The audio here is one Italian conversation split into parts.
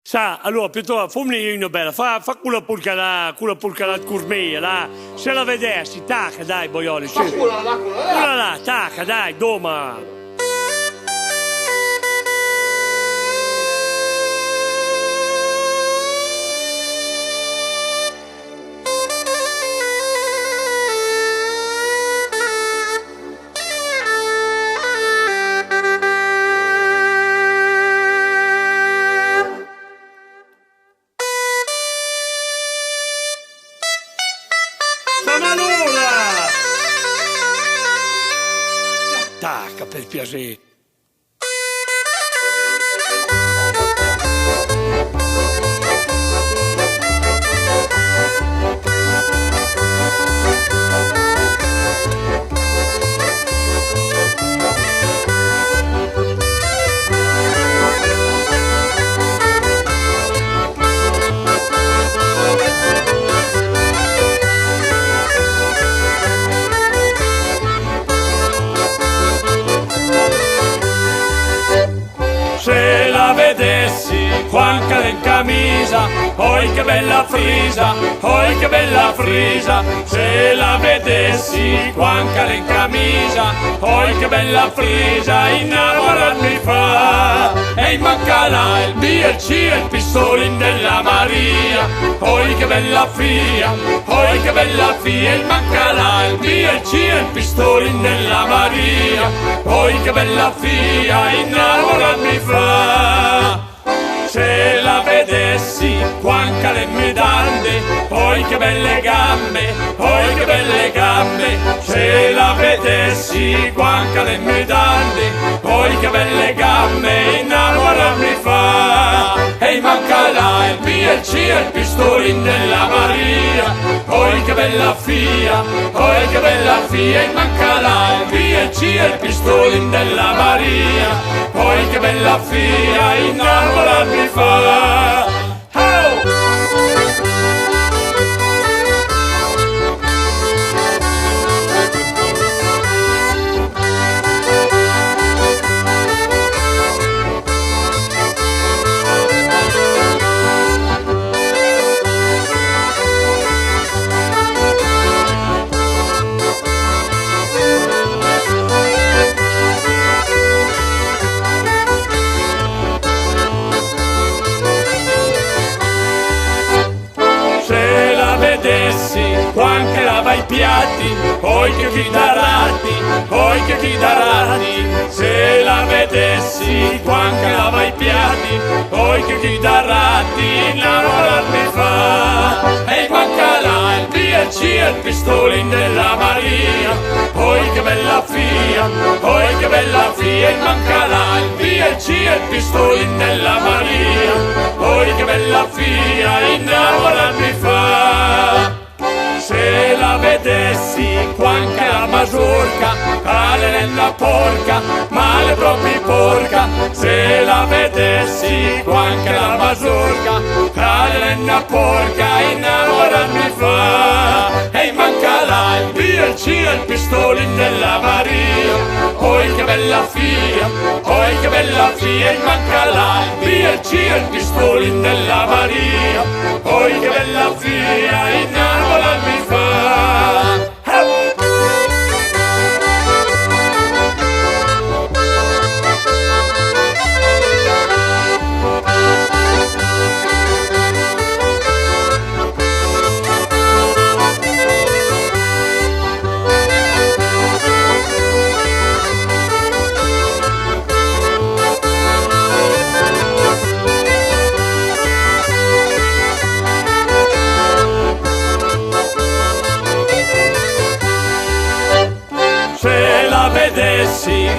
Sa, allora, piuttosto, fammi una bella, fa quella pulcana curmeia, là. Se la vedessi, tacca, dai, boioli, sì. Quella là, tacca, dai, doma. Tacca, per piacere. Se la vedessi, quanca in camisa, poi che bella frisa, poi che bella frisa. Se la vedessi, quanca in camisa, poi che bella frisa, innamorarmi fa. E manca là il BLC e il pistolin della Maria, poi che bella fia, poi che bella fia. E manca là il BLC e il pistolin della Maria, poi che bella fia, innamorarmi fa. Se la vedessi, quanca le medaglie, poi che belle gambe, poi che belle gambe. Se la vedessi, quanca le medaglie, poi che belle gambe, innamorarmi fa. E manca là il BLC e il pistolin della Maria, poi che bella fia, poi che bella fia. E manca là il BLC e il pistolin della Maria, poi che bella fia, innamorarmi fa. Quanche lava i piatti, poi che chitarrati, poi che chitarrati. Se la vedessi, quanche lava i piatti, poi che chitarrati, innamorarmi fa. E manca là il BLC e il pistolin della Maria, poi che bella fia, poi che bella fia. E manca là il BLC e il pistolin della Maria, poi che bella fia, innamorarmi fa. Se la vedessi, quanche la mazurka, cale nella porca, male proprio porca. Se la vedessi, quanche la mazurka, cale nella porca, innamorarmi fa. E manca là il BLC e il pistolin della Maria, poi che bella fia, poi che bella fia. E manca là il BLC e il pistolin della Maria, poi che bella fia, innamorarmi fa.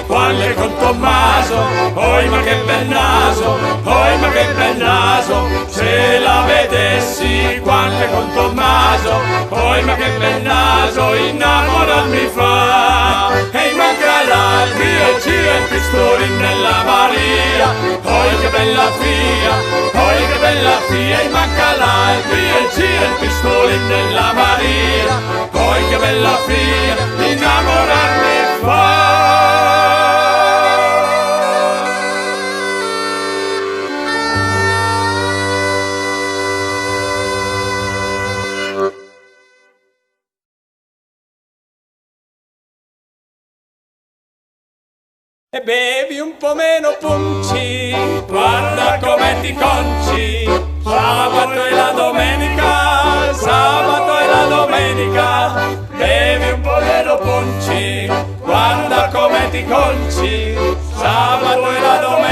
Quale con Tommaso, poi ma che bel naso, poi ma che bel naso. Se la vedessi, quale con Tommaso, poi ma che bel naso, innamorarmi fa. E manca là il BLC e il pistolin della Maria, poi che bella fia, poi che bella fia. E manca là il BLC e il pistolin della Maria, poi che bella fia, innamorarmi fa. e bevi un po' meno punci, guarda come ti conci, sabato e la domenica, sabato e la domenica, bevi un po' meno punci, guarda come ti conci, sabato e la domenica.